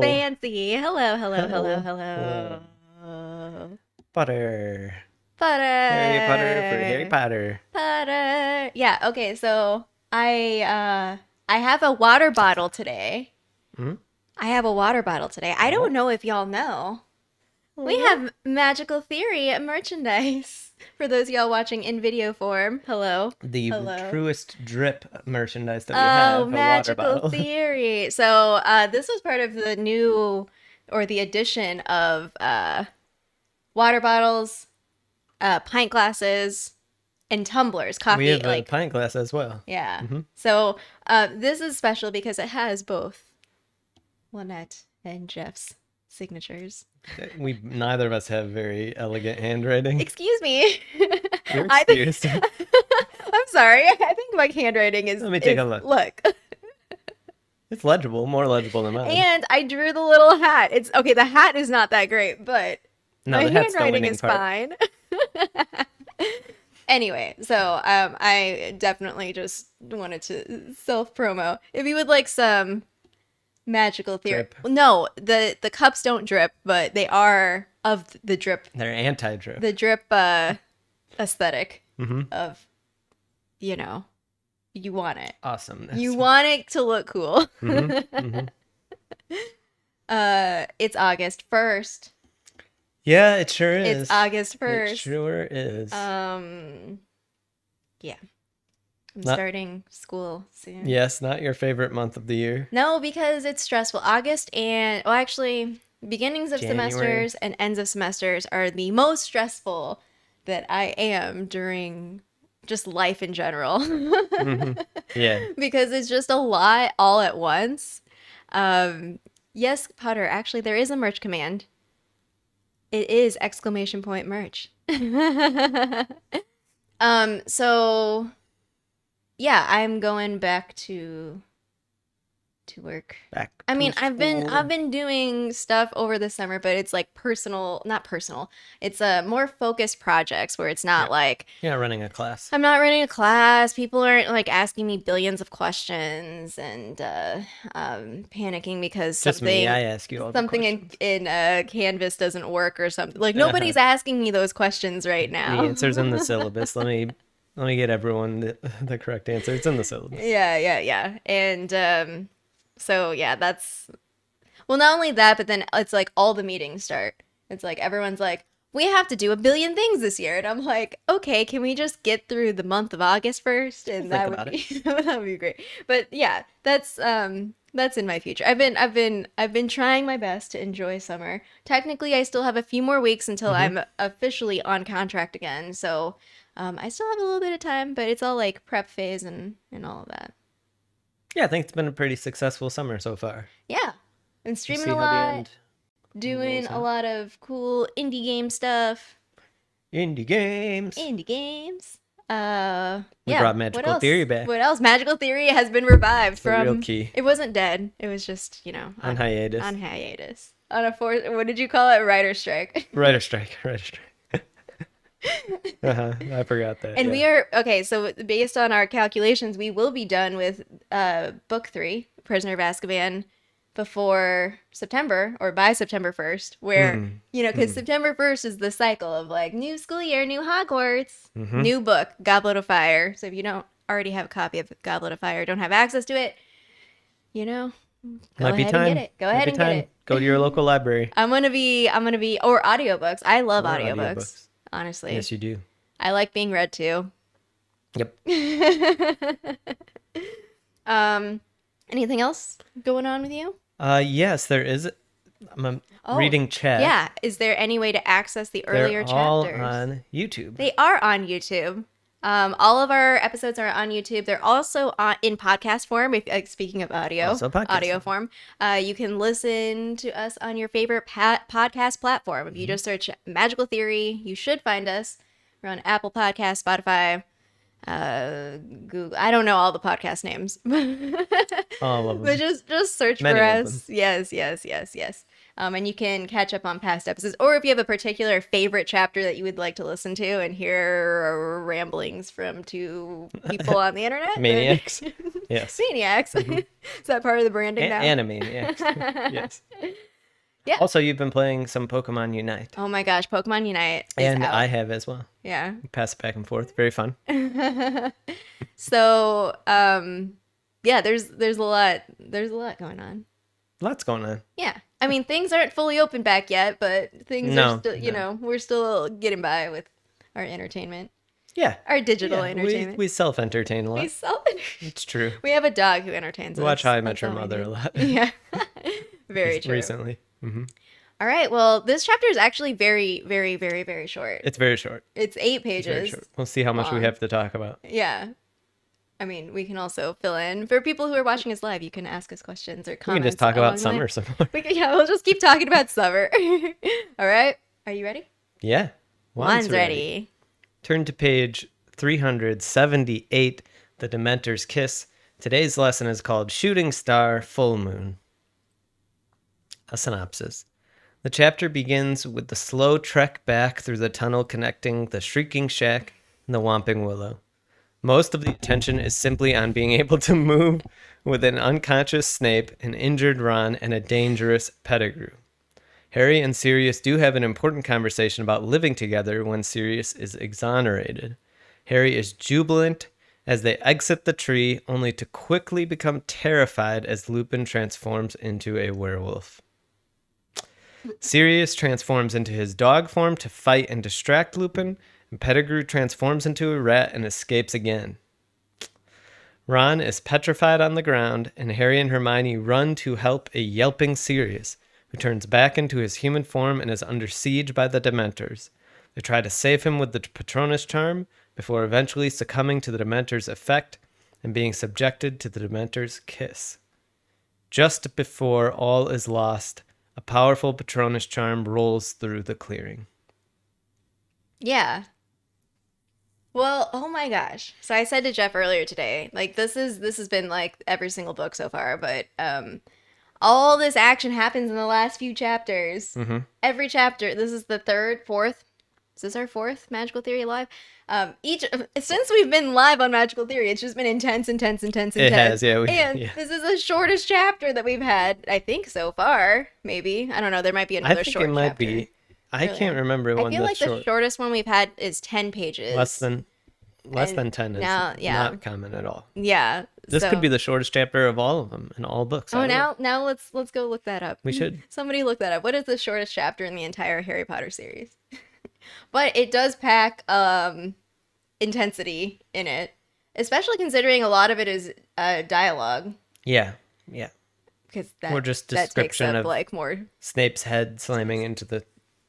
Hello. fancy. Hello, hello, hello, Hello. hello. Hello. Potter. Harry Potter for Harry Potter. Potter. Potter. Yeah, okay, so I have a water bottle today. Hmm? I have a water bottle today. I don't Oh. know if y'all know. We Oh. have magical theory merchandise. For those of y'all watching in video form, hello. The Hello. truest drip merchandise that we Oh, have, a water magical bottle. theory. So, this was part of the new or the addition of water bottles, pint glasses, and tumblers, We coffee, have a like, pint glass as well. yeah. Hmm. So, this is special because it has both Lynette and Jeff's signatures. Neither of us have very elegant handwriting. Excuse me. You're I think excused. I'm sorry. I think my handwriting Let me take a look. look. It's legible, more legible than mine. And I drew the little hat. It's okay, the hat is not that great, but No, my the hat's the handwriting winning is part. fine. Anyway, so I definitely just wanted to self promo. If you would like some magical theory, Drip. no, the cups don't drip, but they are of the drip, They're anti-drip. the drip aesthetic Hmm. of, you know, you want it. Awesomeness. You want it to look cool. Hmm. Hmm. It's August 1st. Yeah, it sure is. It's August It 1st. sure is. Yeah. I'm Not- starting school soon. Yes, not your favorite month of the year. No, because it's stressful. August and, well, actually, beginnings of January. semesters and ends of semesters are the most stressful that I am during just life in general. Hmm. Yeah. Because it's just a lot all at once. Yes, Potter, actually, there is a merch command. It is exclamation point merch. So yeah, I'm going back to work. Back I mean, to I've school. been doing stuff over the summer, but it's like personal, not personal. It's more focused projects where it's not Yeah. like You're not running a class. I'm not running a class. People aren't like asking me billions of questions and panicking because Just me. something I ask you all the something questions. in Canvas doesn't work or something. Like nobody's asking me those questions right The now. answer's in the syllabus. Let me get everyone the correct answer. It's in the syllabus. Yeah. And so yeah, that's well, not only that, but then it's like all the meetings start. It's like everyone's like, we have to do a billion things this year, and I'm like, okay, can we just get through the month of August first? And that Think would about be that would be great. But yeah, that's in my future. I've been trying my best to enjoy summer. Technically, I still have a few more weeks until Mm-hmm. I'm officially on contract again. So I still have a little bit of time, but it's all like prep phase and all of that. Yeah, I think it's been a pretty successful summer so far. Yeah, been We'll streaming see a how the lot, end doing rolls a out. lot of cool indie game stuff. Indie games. Indie games. We Yeah. brought What Magical else? Theory back. What else? Magical Theory has been revived The real from. key. It wasn't dead. It was just On hiatus. on hiatus. On a what did you call it? Writer strike. Writer strike. Writer strike. I forgot that. And yeah. we are okay. So based on our calculations, we will be done with book 3, Prisoner of Azkaban, before September or by September 1st. Where because September 1st is the cycle of like new school year, new Hogwarts, Mhm. new book, Goblet of Fire. So if you don't already have a copy of Goblet of Fire, don't have access to it, go Might be ahead time. and get it. Go Might ahead be and get time. it. Go to your local library. I'm gonna be or audiobooks. I love Or audiobooks. audiobooks. Honestly, Yes, you do. I like being read to. Yep. Anything else going on with you? Yes, there is. I'm reading chat. Yeah. Is there any way to access the earlier They're all chapters? on YouTube. They are on YouTube. All of our episodes are on YouTube. They're also in podcast form. If speaking of audio, Also podcast audio form, you can listen to us on your favorite podcast platform. If you just search Magical Theory, you should find us. We're on Apple Podcasts, Spotify, Google. I don't know all the podcast names, All of them. but just search Many for of us. Yes. And you can catch up on past episodes, or if you have a particular favorite chapter that you would like to listen to and hear ramblings from two people on the internet. Maniacs. Yes. Maniacs. Is that part of the branding now? Animaniacs. Yes. Yeah. Also, you've been playing some Pokemon Unite. Oh my gosh, Pokemon Unite is And out. I have as well. Yeah. Pass it back and forth. Very fun. So, yeah, there's a lot going on. Lots going on. Yeah. I mean, things aren't fully open back yet, but things are still, you know, we're still getting by with our entertainment. Yeah. Our digital entertainment. We self-entertain a lot. It's true. We have a dog who entertains us. We watch How I Met Your Mother a lot. Yeah. Very true. Recently. Mm-hmm. All right. Well, this chapter is actually very, very, very, very short. It's very short. It's 8 pages. It's very short. We'll see how much we have to talk about. Yeah. I mean, we can also fill in. For people who are watching us live, you can ask us questions or comments. We can just talk about summer some more. We'll just keep talking about summer. All right. Are you ready? Yeah. Juan's ready. Turn to page 378, The Dementor's Kiss. Today's lesson is called Shooting Star Full Moon. A synopsis. The chapter begins with the slow trek back through the tunnel connecting the Shrieking Shack and the Whomping Willow. Most of the attention is simply on being able to move with an unconscious Snape, an injured Ron, and a dangerous Pettigrew. Harry and Sirius do have an important conversation about living together when Sirius is exonerated. Harry is jubilant as they exit the tree, only to quickly become terrified as Lupin transforms into a werewolf. Sirius transforms into his dog form to fight and distract Lupin, and Pettigrew transforms into a rat and escapes again. Ron is petrified on the ground, and Harry and Hermione run to help a yelping Sirius, who turns back into his human form and is under siege by the Dementors. They try to save him with the Patronus charm, before eventually succumbing to the Dementors' effect and being subjected to the Dementors' kiss. Just before all is lost, a powerful Patronus charm rolls through the clearing. Yeah. Well, oh my gosh. So I said to Jeff earlier today, like this has been like every single book so far, but all this action happens in the last few chapters. Mm-hmm. Every chapter. This is the third, fourth. Is this our fourth Magical Theory live? Since we've been live on Magical Theory, it's just been intense. It has, yeah. This is the shortest chapter that we've had, I think, so far. Maybe. I don't know. There might be another short chapter. I think it might be. I can't remember one that's short. I feel like the shortest one we've had is 10 pages. Less than 10 is not common at all. Yeah. This could be the shortest chapter of all of them in all books. Oh, now let's go look that up. We should. Somebody look that up. What is the shortest chapter in the entire Harry Potter series? But it does pack intensity in it, especially considering a lot of it is dialogue. Yeah. Because or just description of like more Snape's head slamming into the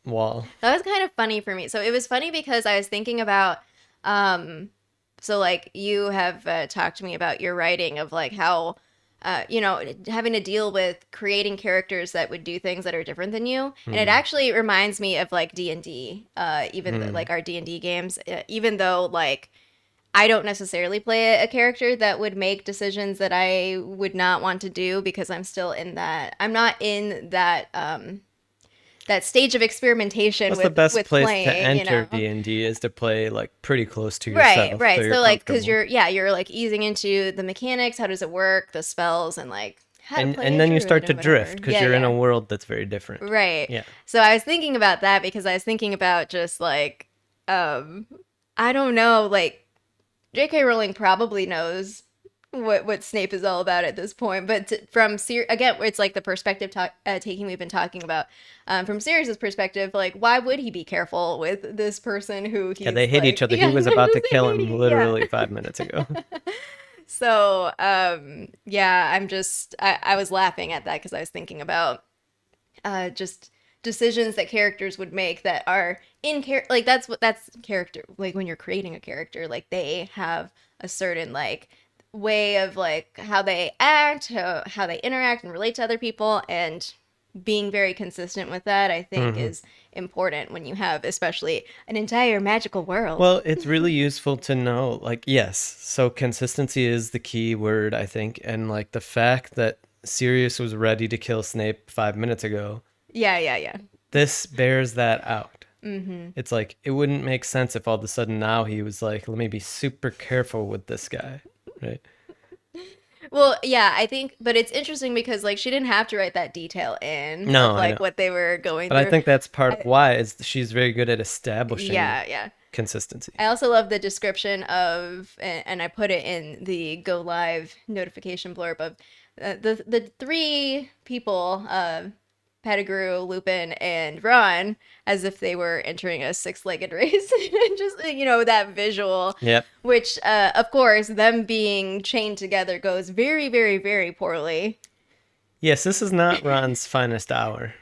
wall. That was kind of funny for me. So it was funny because I was thinking about, so like you have talked to me about your writing of like how, having to deal with creating characters that would do things that are different than you. And it actually reminds me of like D&D, like our D&D games, even though like I don't necessarily play a character that would make decisions that I would not want to do because I'm still in that, I'm not in that, that stage of experimentation. That's with the best with place playing, to enter D&D is to play like pretty close to yourself. Right. So like, because you're you're like easing into the mechanics. How does it work? The spells and like how to play. And then you start to and whatever. drift because you're in a world that's very different. Right. Yeah. So I was thinking about that because I was thinking about just like, I don't know, like J.K. Rowling probably knows what Snape is all about at this point, but again, it's like the perspective taking we've been talking about from Sirius's perspective, like why would he be careful with this person who he's they hate each other. He was about to kill him literally 5 minutes ago. So I'm just I was laughing at that because I was thinking about just decisions that characters would make that are in character, like that's character, like when you're creating a character, like they have a certain like way of like how they act, how they interact and relate to other people, and being very consistent with that I think is important when you have especially an entire magical world. Well, it's really useful to know, like, yes, so consistency is the key word, I think, and like the fact that Sirius was ready to kill Snape 5 minutes ago Yeah. This bears that out. It's like, it wouldn't make sense if all of a sudden now he was like, let me be super careful with this guy, right? Well, yeah, I think, but it's interesting because like she didn't have to write that detail in No, of I know. like what they were going But I through. think that's part of why is she's very good at establishing Yeah. consistency. I also love the description of, and I put it in the go live notification blurb of the three people, Pettigrew, Lupin, and Ron, as if they were entering a six-legged race. Just that visual, Yep. which of course them being chained together goes very, very, very poorly. Yes, this is not Ron's finest hour.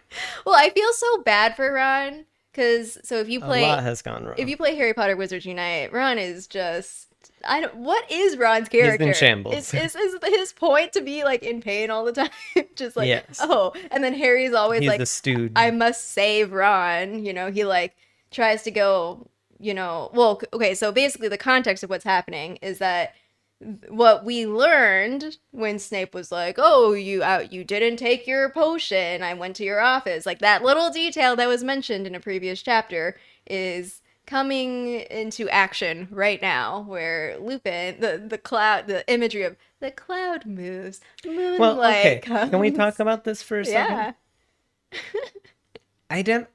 Well, I feel so bad for Ron because if you A lot play has gone wrong. if you play Harry Potter Wizards Unite, Ron is just I don't. What is Ron's character? He's in shambles. Is his point to be like in pain all the time? Just like Yes. oh, and then Harry's always He's like, the stooge. I must save Ron. He like tries to go. Well, okay. So basically, the context of what's happening is that what we learned when Snape was like, "Oh, you didn't take your potion. I went to your office." Like that little detail that was mentioned in a previous chapter is coming into action right now, where Lupin, the imagery of the cloud moves, moonlight Well, okay. comes. Can we talk about this for a second? Yeah. I don't.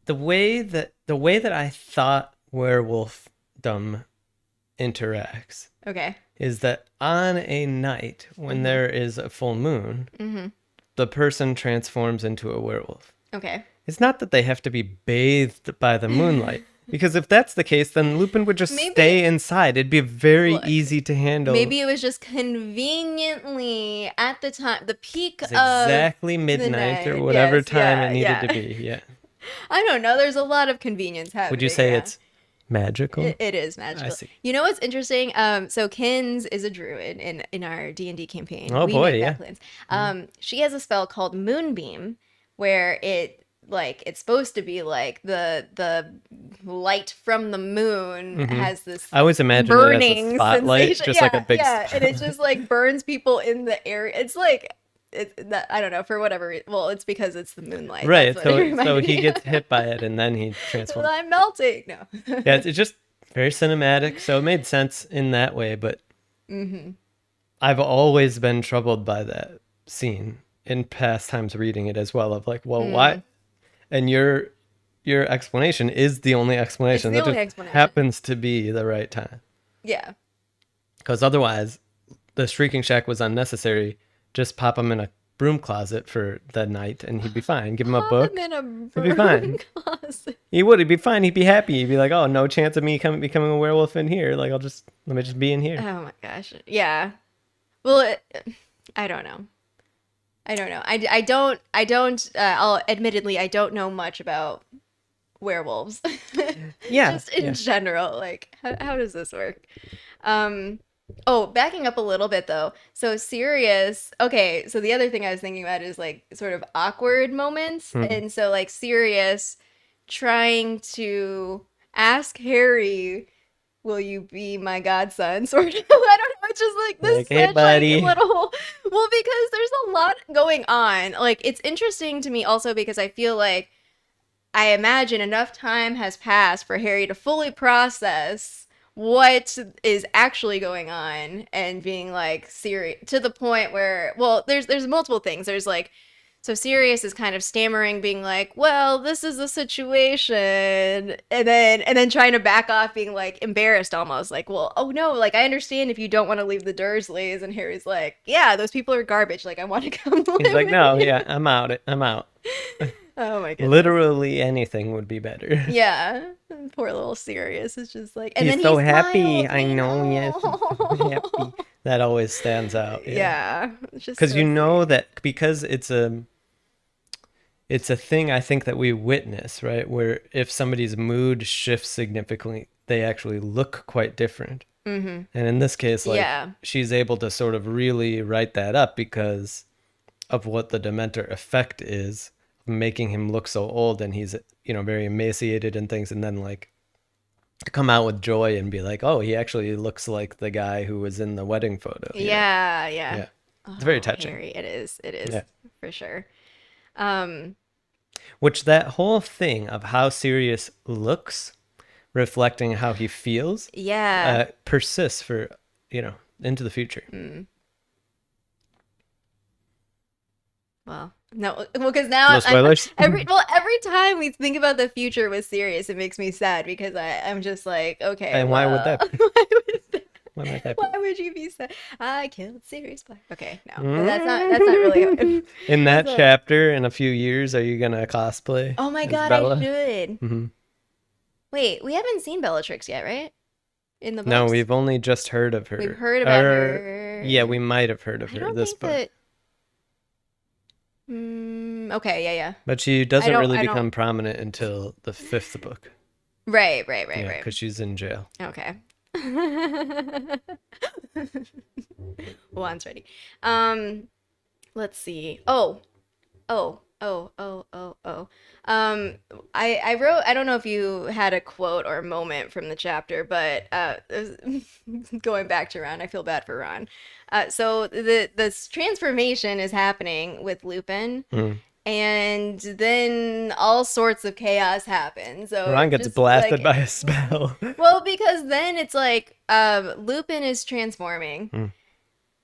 The way that I thought werewolfdom interacts Okay. is that on a night when there is a full moon, the person transforms into a werewolf. Okay. It's not that they have to be bathed by the moonlight. Because if that's the case, then Lupin would just stay inside. It'd be very easy to handle. Maybe it was just conveniently at the time, the peak of exactly midnight or whatever time it needed to be. Yeah. I don't know. There's a lot of convenience happening. Would you say it's magical? It is magical. I see. You know what's interesting? So Kins is a druid in our D&D campaign. Oh, boy, make yeah. plans. She has a spell called Moonbeam, where it's supposed to be like the light from the moon has this I always imagine burning it as a spotlight, sensation. just like a big and it just like burns people in the area. It's like I don't know, for whatever reason. Well, it's because it's the moonlight. Right. That's what it So reminded he me gets of. hit by it and then he transforms. I'm melting. No. Yeah, it's just very cinematic. So it made sense in that way. But I've always been troubled by that scene in past times reading it as well. Of like, well, why? And your explanation is the only explanation. It's the that only just explanation. happens to be the right time. Yeah. Because otherwise, the Shrieking Shack was unnecessary. Just pop him in a broom closet for the night and he'd be fine. Give him a book. I'm in a He'd be fine. closet. He would. He'd be fine. He'd be happy. He'd be like, oh, no chance of me becoming a werewolf in here. Like, let me just be in here. Oh my gosh. Yeah. Well, I don't know. Admittedly, I don't know much about werewolves. Yeah. Just in general, like, how does this work? Oh, backing up a little bit though. So Sirius, okay, so the other thing I was thinking about is like sort of awkward moments. And so like Sirius trying to ask Harry, will you be my godson? Sort of. I don't know. It's just like this Hey, such buddy. like little. Well, because there's a lot going on. Like it's interesting to me also because I feel like I imagine enough time has passed for Harry to fully process what is actually going on and being like serious to the point where, well, there's multiple things. There's like, so Sirius is kind of stammering, being like, well, this is the situation. And then trying to back off, being like embarrassed almost, like, well, oh no, like I understand if you don't want to leave the Dursleys. And Harry's like, yeah, those people are garbage. Like I want to come live He's like, with no, you." yeah, I'm out. I'm out. Oh my goodness. Literally anything would be better. Yeah. Poor little Sirius is just like, and He's then so he happy. smiles, I know, yes. He's so happy. That always stands out. Yeah. Because so you know that because it's a thing I think that we witness, right? Where if somebody's mood shifts significantly, they actually look quite different. Mm-hmm. And in this case, like she's able to sort of really write that up because of what the Dementor effect is, making him look so old and he's, very emaciated and things. And then like to come out with joy and be like, oh, he actually looks like the guy who was in the wedding photo. Yeah. It's very touching. Harry, it is. It is, Yeah. for sure. Which that whole thing of how Sirius looks, reflecting how he feels, Yeah. persists for, into the future. Well, no, well, because now No spoilers? every time we think about the future with Sirius, it makes me sad because I'm just like, okay, And why would that be? why Why might that be? why would you be sad? I killed Sirius Black. Okay, no, that's not really. In that that's not- chapter, in a few years, are you going to cosplay Oh my as god, Bella? I should. Mhm. Wait, we haven't seen Bellatrix yet, right? In the books. No, we've only just heard of her. We've heard about Or- her. Yeah, we might have heard of I her don't this think book. that. Okay, yeah. But she doesn't don't- really I don't- become prominent until the 5th book. Right. Yeah, because she's in jail. Okay. Juan's ready. Let's see. Oh. I wrote, I don't know if you had a quote or a moment from the chapter, but going back to Ron, I feel bad for Ron. So this transformation is happening with Lupin. And then all sorts of chaos happens. So Ron gets just, blasted by a spell. well, because then it's like Lupin is transforming.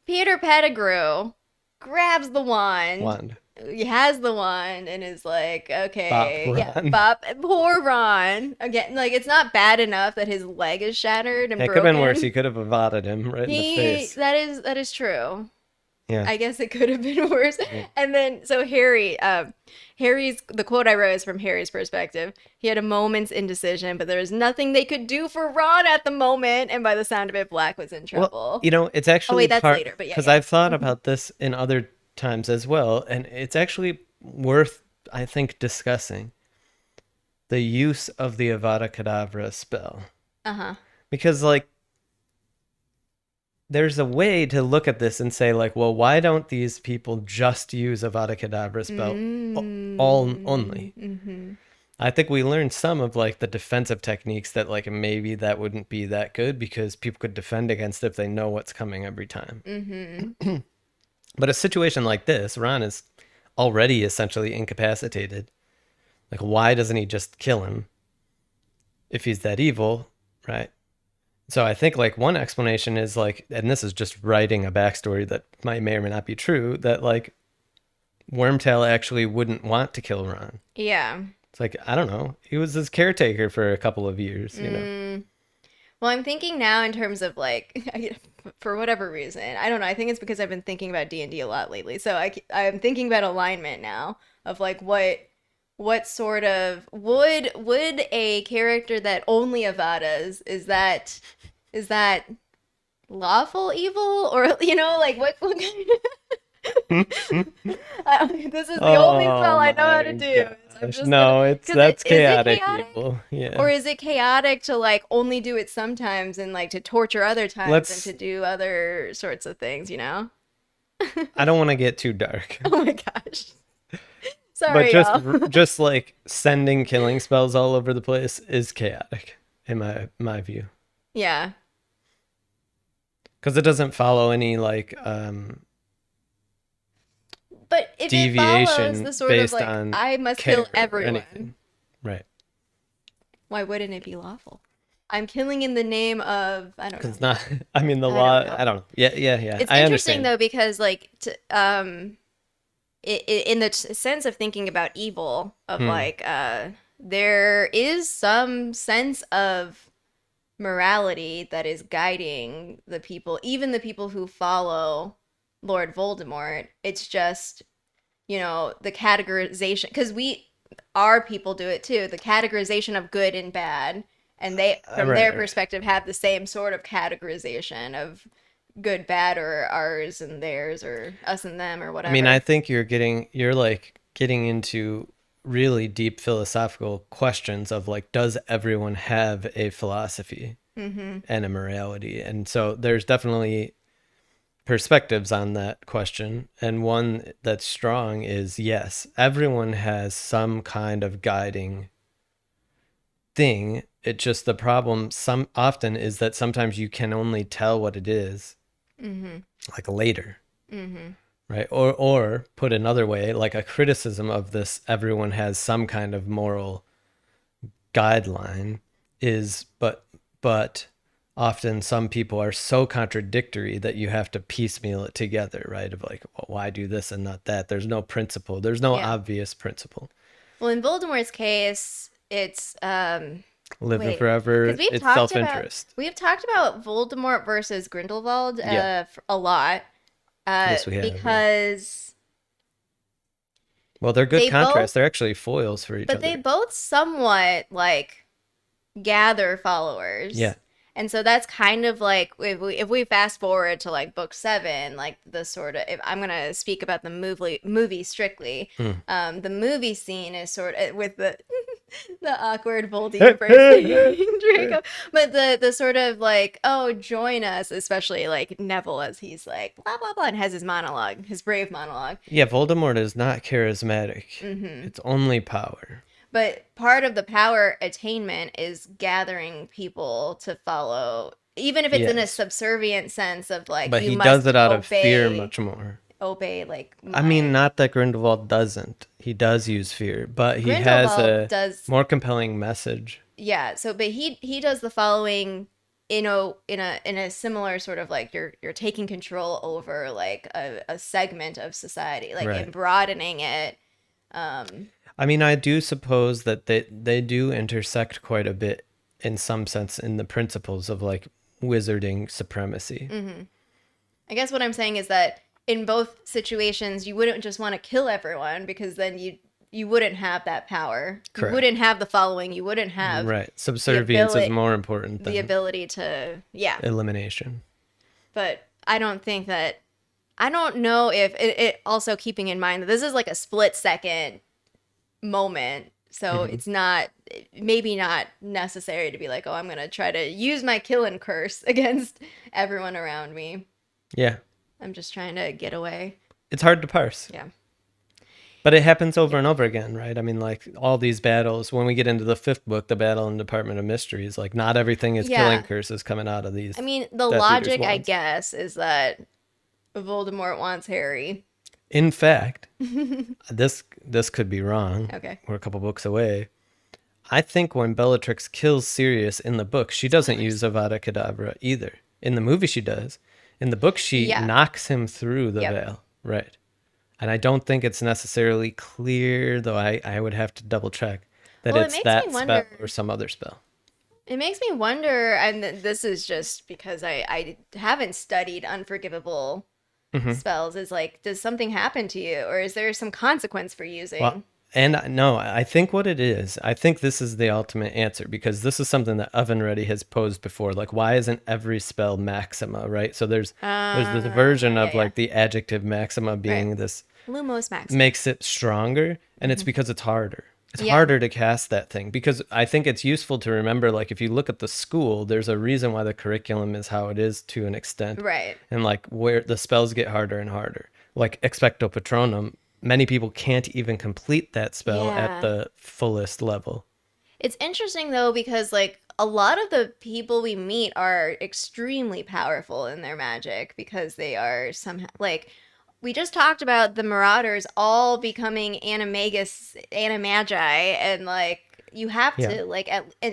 Peter Pettigrew grabs the wand. He has the wand and is like, okay, Ron. Bop, poor Ron. Again, like it's not bad enough that his leg is shattered and It broken. could have been worse. He could have avotted him right in the face. That is true. Yeah. I guess it could have been worse. And then, so Harry's, the quote I wrote is from Harry's perspective. He had a moment's indecision, but there was nothing they could do for Ron at the moment. And by the sound of it, Black was in trouble. Well, it's actually that's later, but yeah. Because I've thought about this in other times as well, and it's actually worth, I think, discussing the use of the Avada Kedavra spell. Because, like, there's a way to look at this and say, like, well, why don't these people just use Avada Kedavra spell only? I think we learned some of, like, the defensive techniques that, like, maybe that wouldn't be that good because people could defend against it if they know what's coming every time. But a situation like this, Ron is already essentially incapacitated. Like, why doesn't he just kill him if he's that evil, right? So I think, like, one explanation is, like, and this is just writing a backstory that may or may not be true, that, like, Wormtail actually wouldn't want to kill Ron. Yeah. It's like, I don't know. He was his caretaker for a couple of years, you know? Well, I'm thinking now in terms of, like, for whatever reason, I don't know. I think it's because I've been thinking about D&D a lot lately. So I'm thinking about alignment now of, like, what sort of would a character that only Avadas, is that lawful evil, or like what kind of this is the only spell I know how to do. That's chaotic evil. Yeah. Or is it chaotic to, like, only do it sometimes and, like, to torture other times and to do other sorts of things, you know? I don't want to get too dark. Oh my gosh. Sorry, but just like sending killing spells all over the place is chaotic in my view. Yeah. Because it doesn't follow any, like, but if deviation it follows the sort based of, like, on I must kill everyone. Right. Why wouldn't it be lawful? I'm killing in the name of, I don't know. Because it's not, I mean, the law, I don't know. Yeah. It's I interesting, understand. though, because, like, in the sense of thinking about evil, of like, there is some sense of morality that is guiding the people, even the people who follow Lord Voldemort. It's just, the categorization, because our people do it too, the categorization of good and bad, and they, from their perspective, have the same sort of categorization of good, bad, or ours and theirs, or us and them, or whatever. I mean, I think you're like getting into really deep philosophical questions of, like, does everyone have a philosophy and a morality? And so there's definitely perspectives on that question, and one that's strong is, yes, everyone has some kind of guiding thing. It just, the problem often is that sometimes you can only tell what it is like later. right? Or put another way, like a criticism of this, everyone has some kind of moral guideline is, but often some people are so contradictory that you have to piecemeal it together, right? Of like, well, why do this and not that? There's no principle. There's no Yeah. obvious principle. Well, in Voldemort's case, it's Living wait, forever, because it's self-interest. we've talked about Voldemort versus Grindelwald Yeah. a lot Yes, we have. Yeah. because Well, they're good they contrasts. both They're actually foils for each but other. they both somewhat like gather followers. Yeah. And so that's kind of like if we fast forward to like book 7, like the sort of, if I'm gonna speak about the movie strictly, the movie scene is sort of with the the awkward Voldy impersonating Draco, but the sort of like, oh, join us, especially like Neville as he's like blah blah blah and has his monologue, his brave monologue. Yeah, Voldemort is not charismatic. It's only power. But part of the power attainment is gathering people to follow, even if it's in a Yes. subservient sense of like, But you he must does it out of fear obey- much more. obey like I mean, not that Grindelwald doesn't. He does use fear, but he has Grindelwald a more compelling message. Yeah, so but he does the following in a similar sort of like you're taking control over like a segment of society, like Right. and broadening it. I mean, I do suppose that they do intersect quite a bit in some sense in the principles of like wizarding supremacy. I guess what I'm saying is that in both situations, you wouldn't just want to kill everyone because then you wouldn't have that power. Correct. You wouldn't have the following. You wouldn't have Right. Subservience ability- is more important than the ability to elimination. But I don't think that. I don't know if it also keeping in mind that this is like a split second moment. So it's not, maybe not necessary to be like, oh, I'm going to try to use my kill and curse against everyone around me. Yeah. I'm just trying to get away. It's hard to parse. Yeah. But it happens over and over again, right? I mean, like all these battles, when we get into the 5th book, the battle in Department of Mysteries, like not everything is killing curses coming out of these. I mean, the Death logic, Eater's I wands. guess, is that Voldemort wants Harry. In fact, this could be wrong. Okay. We're a couple books away. I think when Bellatrix kills Sirius in the book, she doesn't use Avada Kedavra either. In the movie, she does. In the book, she knocks him through the veil. Right. And I don't think it's necessarily clear, though I would have to double check, that it's that spell or some other spell. It makes me wonder, and this is just because I haven't studied unforgivable spells, is like, does something happen to you, or is there some consequence for using? Well, and no, I think what it is, I think this is the ultimate answer, because this is something that Ovenready has posed before. Like, why isn't every spell maxima, right? So there's this version of like the adjective maxima being this Lumos maxima makes it stronger, and it's because it's harder. It's harder to cast that thing, because I think it's useful to remember, like, if you look at the school, there's a reason why the curriculum is how it is to an extent. Right. And, like, where the spells get harder and harder. Like, Expecto Patronum, many people can't even complete that spell at the fullest level. It's interesting, though, because, like, a lot of the people we meet are extremely powerful in their magic because they are somehow, like... We just talked about the Marauders all becoming animagi, and like you have to like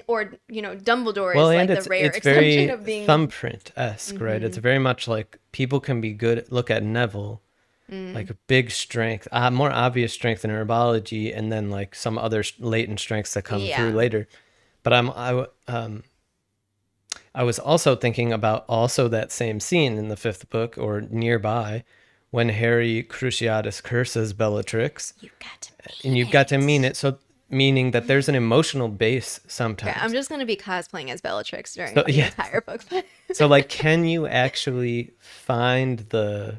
or you know, Dumbledore is like the rare exception of being thumbprint-esque, right? It's very much like people can be good. Look at Neville, like a big strength, more obvious strength in herbology, and then like some other latent strengths that come through later. But I was also thinking about also that same scene in the 5th book or nearby, when Harry Cruciatus curses Bellatrix, you've got to mean it. So meaning that there's an emotional base sometimes. Yeah, I'm just going to be cosplaying as Bellatrix during the entire book. So like, can you actually find the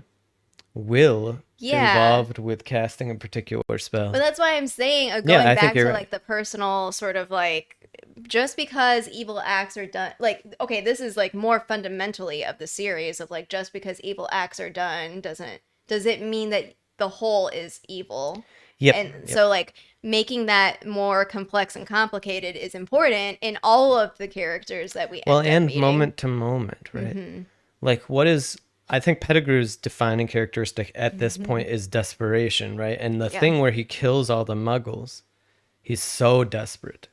will involved with casting a particular spell? But that's why I'm saying, going back to right. like the personal sort of like, just because evil acts are done, like, okay, this is like more fundamentally of the series of like, just because evil acts are done does it mean that the whole is evil? So like making that more complex and complicated is important in all of the characters that we end up meeting. moment to moment, right? Like, what is I think Pettigrew's defining characteristic at this point is desperation, right? And the Yeah. thing where he kills all the muggles, he's so desperate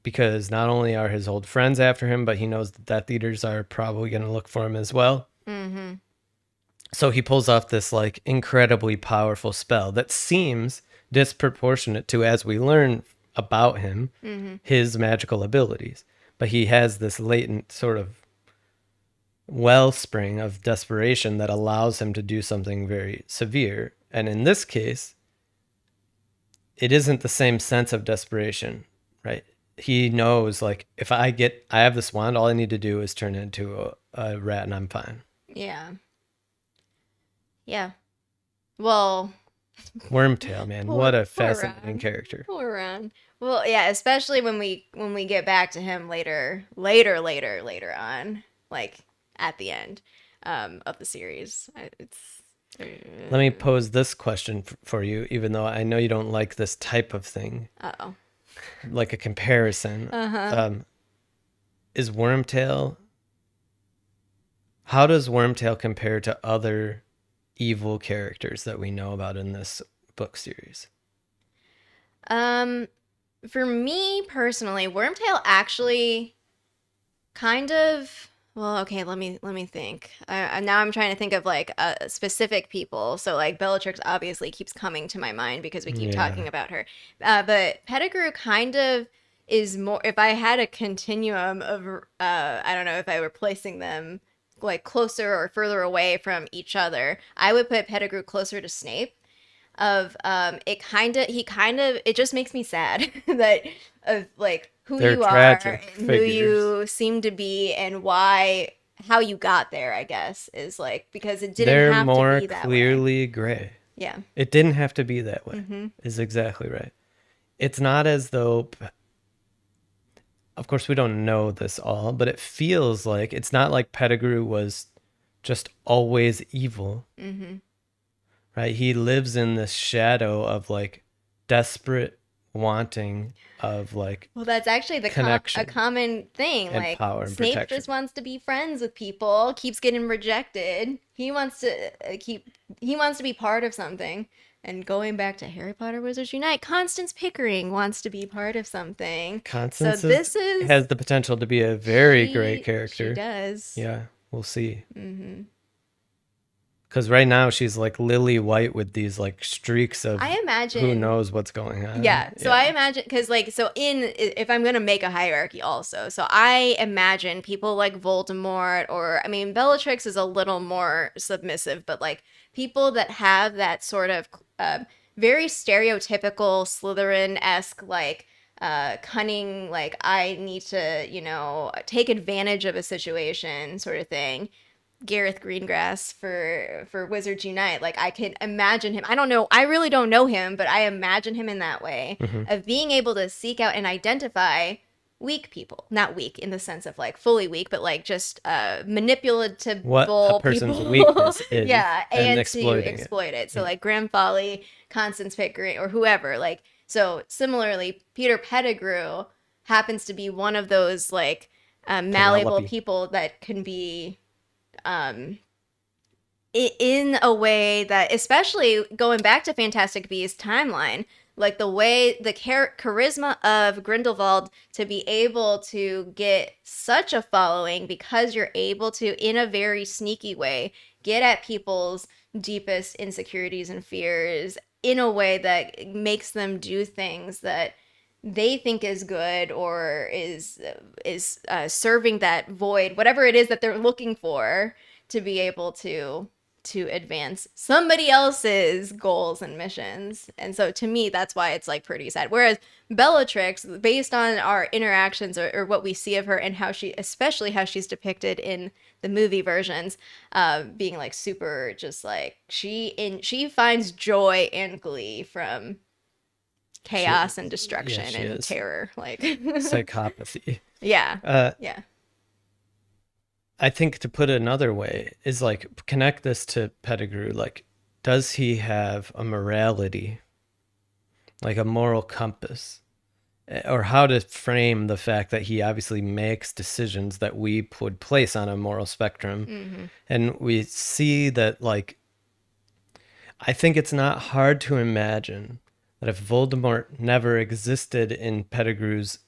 because not only are his old friends after him, but he knows the Death Eaters are probably going to look for him as well. Mm-hmm. So he pulls off this like incredibly powerful spell that seems disproportionate to, as we learn about him, his magical abilities. But he has this latent sort of wellspring of desperation that allows him to do something very severe. And in this case, it isn't the same sense of desperation, right? He knows, like, if I have this wand, all I need to do is turn into a rat and I'm fine. Yeah. Yeah. Well, Wormtail, man, Poor- what a poor fascinating Ron. character. poor Ron. Well, yeah, especially when we get back to him later on, like at the end of the series. It's Let me pose this question for you, even though I know you don't like this type of thing, uh-oh. like a comparison. Uh-huh. Is Wormtail, how does Wormtail compare to other evil characters that we know about in this book series? For me personally, Wormtail actually kind of well, okay, let me think. Now I'm trying to think of like specific people. So like Bellatrix obviously keeps coming to my mind because we keep Yeah. talking about her. But Pettigrew kind of is more. If I had a continuum of, I don't know if I were placing them like closer or further away from each other, I would put Pettigrew closer to Snape. It just makes me sad that of like who They're you are tragic and who figures. you seem to be and how you got there, I guess, is like because it didn't They're have more to be that way. clearly gray. Yeah. It didn't have to be that way, Mm-hmm. is exactly right. It's not as though, of course, we don't know this all, but it feels like it's not like Pettigrew was just always evil, Mm-hmm. right? He lives in this shadow of like desperate wanting of like Well, that's actually a connection common thing. and Like power and Snape protection. just wants to be friends with people, keeps getting rejected. He wants to he wants to be part of something. And going back to Harry Potter Wizards Unite, Constance Pickering wants to be part of something. Constance So this is has the potential to be a very she- great She character. does. Yeah, we'll see. Mm-hmm. Because right now she's like lily white with these like streaks of I imagine who knows what's going on. Yeah. So I imagine because like so in if I'm gonna make a hierarchy also, so I imagine people like Voldemort or I mean Bellatrix is a little more submissive, but like people that have that sort of very stereotypical Slytherin-esque like cunning like I need to take advantage of a situation sort of thing. Gareth Greengrass for Wizards Unite. Like I can imagine him. I don't know. I really don't know him, but I imagine him in that way of being able to seek out and identify weak people. Not weak in the sense of like fully weak, but like just manipulative What a person's people. weakness is, Yeah, and and exploiting to it. exploit it. So Yeah. like Graham Folly, Constance Pickering, or whoever. Like so similarly, Peter Pettigrew happens to be one of those like malleable Penelope. people that can be in a way that, especially going back to Fantastic Beasts timeline, like the way the charisma of Grindelwald to be able to get such a following because you're able to, in a very sneaky way, get at people's deepest insecurities and fears in a way that makes them do things that they think is good or is serving that void, whatever it is that they're looking for, to be able to advance somebody else's goals and missions. And so to me, that's why it's like pretty sad. Whereas Bellatrix, based on our interactions or what we see of her and especially how she's depicted in the movie versions, being like super just like she finds joy and glee from chaos and destruction she and is. terror, like Psychopathy. yeah. Yeah. I think to put it another way is like connect this to Pettigrew. Like, does he have a morality, like a moral compass? or how to frame the fact that he obviously makes decisions that we would place on a moral spectrum. Mm-hmm. And we see that, like, I think it's not hard to imagine that if Voldemort never existed in Pettigrew's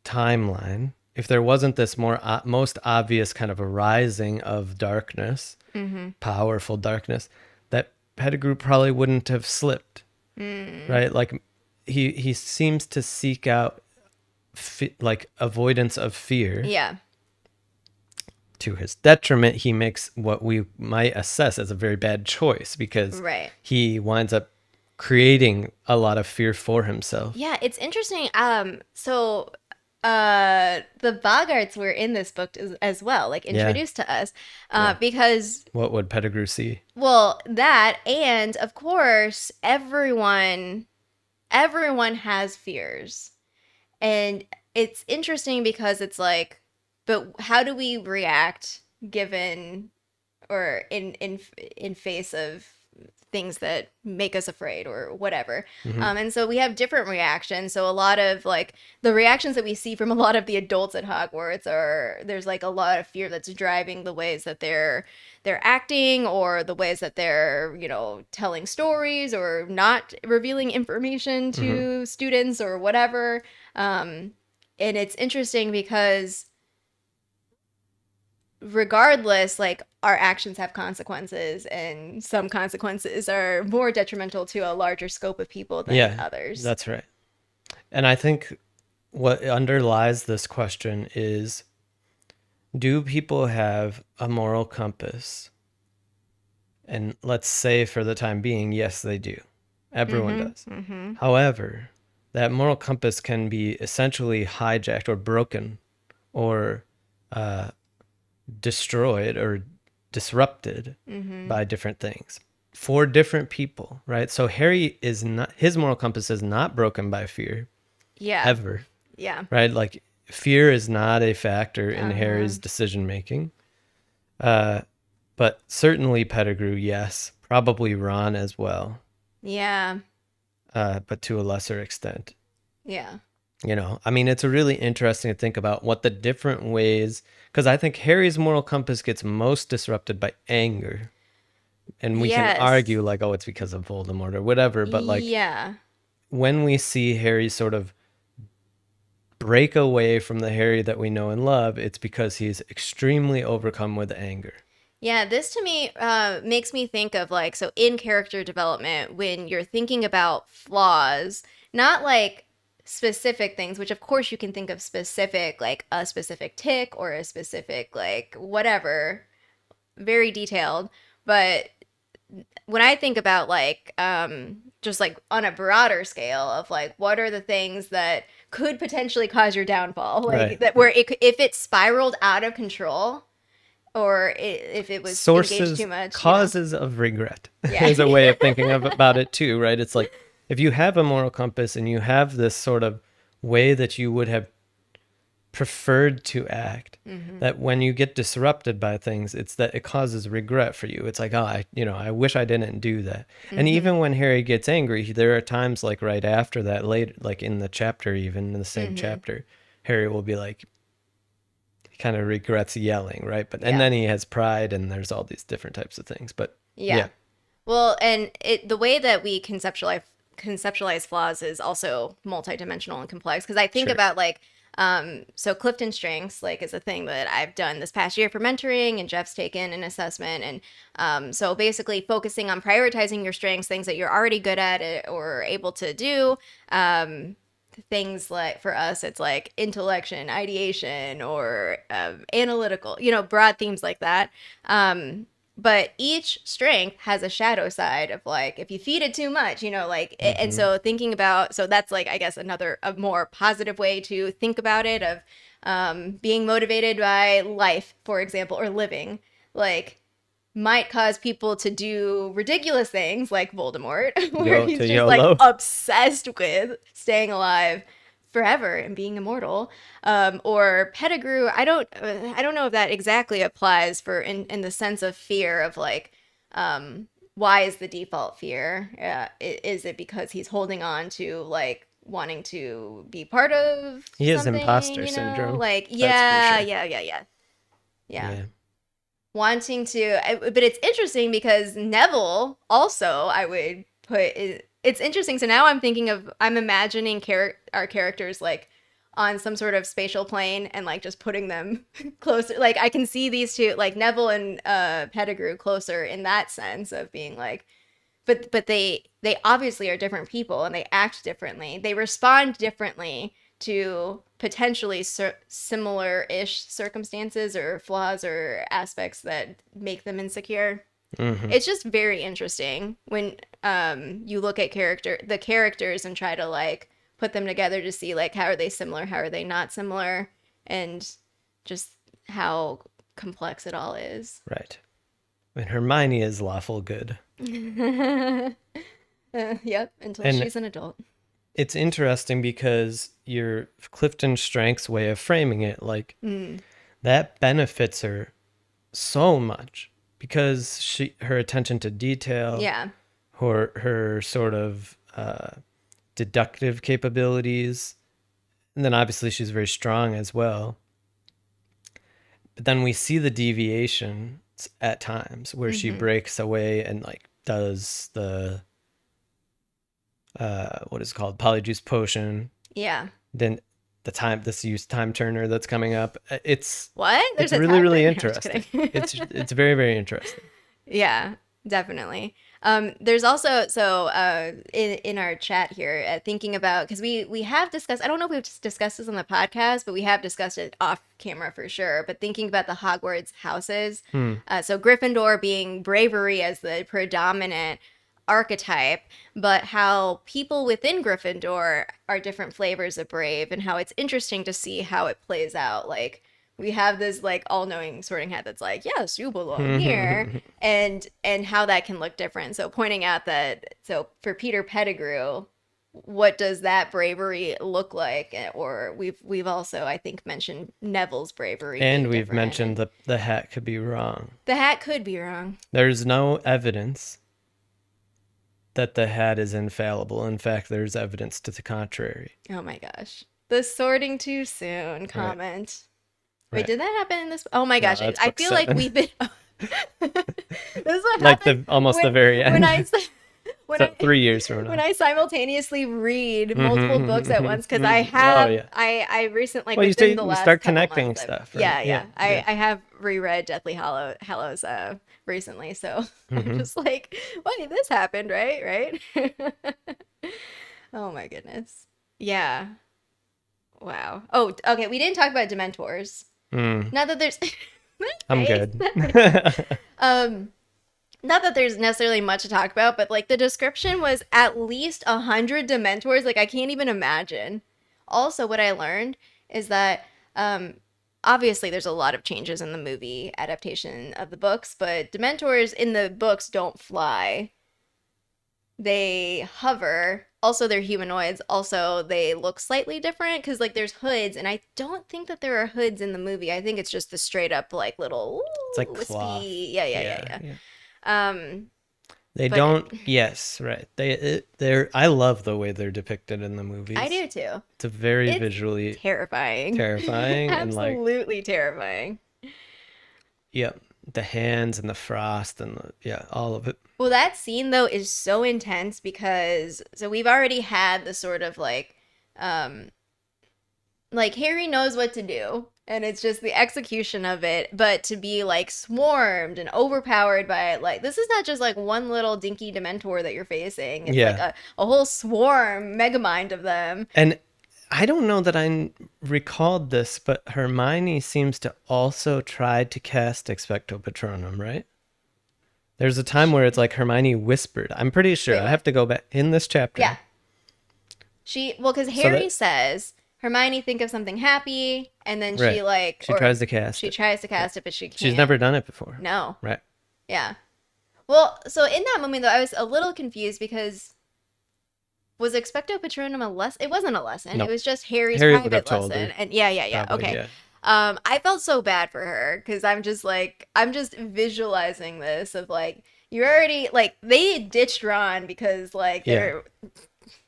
timeline, if there wasn't this most obvious kind of a rising of darkness, Mm-hmm. powerful darkness, that Pettigrew probably wouldn't have slipped, right? Like, he seems to seek out like avoidance of fear. Yeah. To his detriment, he makes what we might assess as a very bad choice, because Right. he winds up creating a lot of fear for himself. Yeah, it's interesting. So the Boggarts were in this book as well, like Yeah. introduced to us, Yeah. because, What would Pettigrew see? well, that, and of course, everyone has fears. And it's interesting because it's like, but how do we react given or in face of things that make us afraid or whatever. And so we have different reactions. So a lot of like the reactions that we see from a lot of the adults at Hogwarts are, there's like a lot of fear that's driving the ways that they're acting, or the ways that they're, you know, telling stories or not revealing information to students or whatever. And it's interesting because regardless, like, our actions have consequences, and some consequences are more detrimental to a larger scope of people than others. That's right. And I think what underlies this question is, do people have a moral compass? And let's say for the time being, yes, they do. Everyone does. However, that moral compass can be essentially hijacked or broken or destroyed or disrupted by different things for different people, right? So Harry is not, his moral compass is not broken by fear. Yeah. Ever. Yeah. Right? Like, fear is not a factor in Harry's decision making. But certainly Pettigrew, yes. Probably Ron as well. Yeah. But to a lesser extent. Yeah. You know, I mean, it's really interesting to think about what the different ways, because I think Harry's moral compass gets most disrupted by anger. And we can argue like, oh, it's because of Voldemort or whatever. But like, when we see Harry sort of break away from the Harry that we know and love, it's because he's extremely overcome with anger. Yeah, this to me makes me think of like, so in character development, when you're thinking about flaws, not like specific things, which of course you can think of specific, like a specific tick or a specific, like whatever, very detailed. But when I think about like, just like on a broader scale of like, what are the things that could potentially cause your downfall? Like that, where if it spiraled out of control, or if it was engaged too much. Causes of regret is a way of thinking about it too, right? It's like, if you have a moral compass and you have this sort of way that you would have preferred to act, that when you get disrupted by things, it's that it causes regret for you. It's like, oh, I wish I didn't do that. And even when Harry gets angry, there are times like right after that, later, like in the chapter, even in the same chapter, Harry will be like, kind of regrets yelling, right? But and then he has pride, and there's all these different types of things. But well, and the way that we conceptualize flaws is also multidimensional and complex, because I think about like so Clifton Strengths like is a thing that I've done this past year for mentoring, and Jeff's taken an assessment, and so basically focusing on prioritizing your strengths, things that you're already good at or able to do. Things like, for us, it's like intellection, ideation, or analytical, broad themes like that. But each strength has a shadow side of like, if you feed it too much, and so thinking about, so that's like, I guess, a more positive way to think about it, of being motivated by life, for example, or living, like, might cause people to do ridiculous things like Voldemort, where he's just like obsessed with staying alive forever and being immortal. Or Pettigrew, I don't know if that exactly applies for in the sense of fear of like, why is the default fear? Is it because he's holding on to like wanting to be part of He has something, imposter you know? syndrome. Like, That's for yeah, sure. yeah. Wanting to, but it's interesting because Neville also, I would put, it's interesting. So now I'm imagining our characters like on some sort of spatial plane and like just putting them closer. Like I can see these two, like Neville and Pettigrew, closer in that sense of being like, but they obviously are different people and they act differently. They respond differently to potentially similar-ish circumstances or flaws or aspects that make them insecure. Mm-hmm. It's just very interesting when you look at the characters and try to like put them together to see like how are they similar, how are they not similar, and just how complex it all is. Right. And Hermione is lawful good. Yep, until And she's an adult. it's interesting because your Clifton Strength's way of framing it, like that benefits her so much because her attention to detail, Yeah. her sort of deductive capabilities, and then obviously she's very strong as well. But then we see the deviations at times where she breaks away and like does the what is it called, polyjuice potion. Yeah. Then this use time turner that's coming up. It's What? It's There's a really time really frame? No, I'm just interesting. kidding. It's very very interesting. Yeah, definitely. There's also in our chat here thinking about because we have discussed. I don't know if we've discussed this on the podcast, but we have discussed it off camera for sure. But thinking about the Hogwarts houses, so Gryffindor being bravery as the predominant archetype, but how people within Gryffindor are different flavors of brave, and how it's interesting to see how it plays out. Like we have this like all-knowing sorting hat that's like, yes, you belong here, and how that can look different. So pointing out that for Peter Pettigrew, what does that bravery look like? Or we've also I think mentioned Neville's bravery, And being we've different. mentioned the hat could be wrong. The hat could be wrong. There's no evidence that the hat is infallible. In fact, there's evidence to the contrary. Oh my gosh, the sorting too soon comment. Wait, Right. did that happen in this? Oh my gosh, that's I book feel like 7. we've been. This is what Like happens almost the very end. When I 3 years from now. when I simultaneously read multiple books at once because I have I recently Well, within the last start couple connecting months, stuff. Right? Yeah. I have reread Deathly Hallows recently, so I'm just like, wait, this happened, right? Oh my goodness. Yeah. Wow. Oh, okay. We didn't talk about Dementors. Not that there's. I'm good. Not that there's necessarily much to talk about, but like the description was at least 100 Dementors. Like I can't even imagine. Also, what I learned is that obviously there's a lot of changes in the movie adaptation of the books, but Dementors in the books don't fly. They hover. Also, they're humanoids. Also, they look slightly different because like there's hoods, and I don't think that there are hoods in the movie. I think it's just the straight up like little It's like wispy. cloth. Yeah. They But- don't. Yes, right. They're. I love the way they're depicted in the movies. I do too. It's a very It's visually Terrifying. terrifying and like Absolutely terrifying. the hands and the frost and all of it. Well, that scene though is so intense because we've already had the sort of like Harry knows what to do and it's just the execution of it, but to be like swarmed and overpowered by like this is not just like one little dinky Dementor that you're facing. It's like a whole swarm, megamind of them. And I don't know that I recalled this, but Hermione seems to also try to cast Expecto Patronum, right? There's a time where it's like Hermione whispered. I'm pretty sure. Wait, I have to go back in this chapter. Yeah. Because Harry says, Hermione, think of something happy, and then Right. she tries to cast She it. tries to cast it, but she can't. She's never done it before. No. Right. Yeah. Well, so in that moment, though, I was a little confused because was Expecto Patronum a lesson? It wasn't a lesson. Nope. It was just Harry's Harry would have private told lesson. her. And yeah. Probably, Okay. yeah. I felt so bad for her because I'm just visualizing this of like, you're already, like, they ditched Ron because, like, they're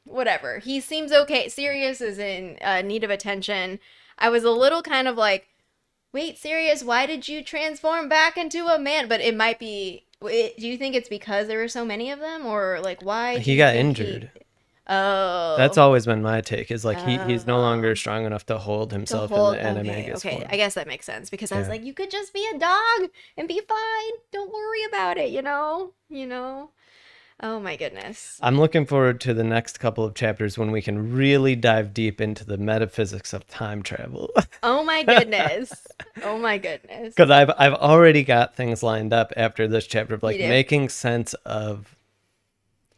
whatever. He seems okay. Sirius is in need of attention. I was a little kind of like, wait, Sirius, why did you transform back into a man? But it might be. Do you think it's because there were so many of them, or like why? He got injured. Oh, That's always been my take. Is like he's no longer strong enough to hold himself in the animagus form. I guess that makes sense because I was like, you could just be a dog and be fine. Don't worry about it. You know. Oh my goodness. I'm looking forward to the next couple of chapters when we can really dive deep into the metaphysics of time travel. Oh my goodness. Oh my goodness. Because I've already got things lined up after this chapter of like making sense of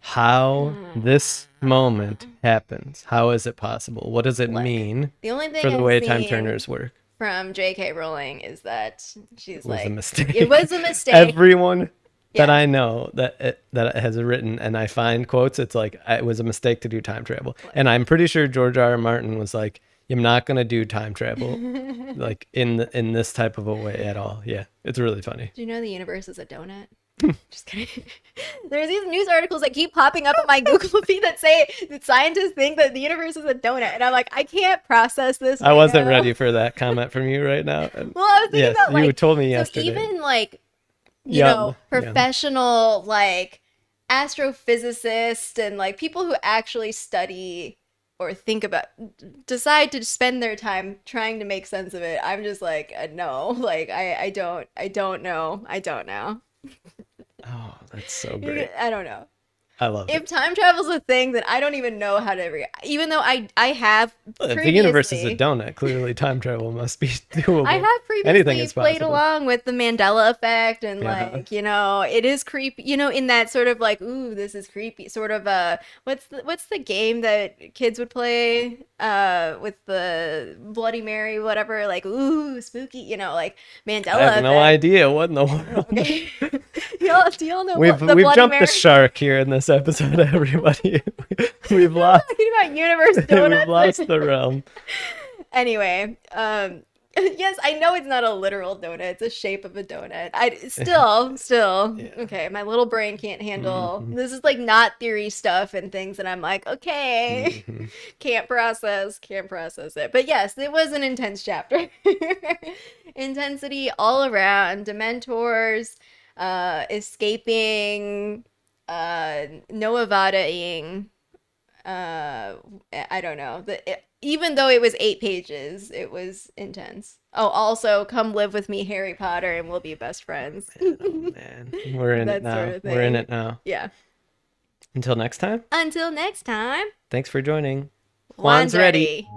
how this moment happens. How is it possible? What does it mean the only thing for the I've way time seen turners work? From J.K. Rowling is that she's like, It was a mistake. It was a mistake. Everyone that I know that has written, and I find quotes, it's like, it was a mistake to do time travel. And I'm pretty sure George R. R. Martin was like, I'm not going to do time travel like in this type of a way at all. Yeah, it's really funny. Do you know the universe is a donut? Just kidding. There's these news articles that keep popping up on my Google feed that say that scientists think that the universe is a donut, and I'm like, I can't process this. I wasn't ready for that comment from you right now. Well, I was thinking about like, you told me yesterday. Even like, you know, professional like astrophysicists and like people who actually study or think about, decide to spend their time trying to make sense of it. I'm just like, no, like I don't know. Oh, that's so great. I don't know. I love it. If time travel's a thing, then I don't even know how to even though I have the universe is a donut. Clearly, time travel must be doable. I have previously played along with the Mandela effect, and like, you know, it is creepy. You know, in that sort of like, ooh, this is creepy. Sort of what's the game that kids would play with the Bloody Mary, whatever. Like, ooh, spooky. You know, like Mandela. I have no idea what in the world. Okay. Do y'all know we've jumped Mary? The shark here in this episode, everybody. We've lost. Talking about universe donuts. We've lost the realm. Anyway, yes, I know it's not a literal donut. It's a shape of a donut. I still. Yeah. Okay, my little brain can't handle. This is like not theory stuff and things that I'm like, okay, can't process it. But yes, it was an intense chapter. Intensity all around. Dementors. Escaping, no Avada-ing, I don't know. Even though it was 8 pages, it was intense. Oh, also, come live with me, Harry Potter, and we'll be best friends. Oh, man. We're in it now. Sort of We're in it now. Yeah. Until next time. Thanks for joining. Juan's ready.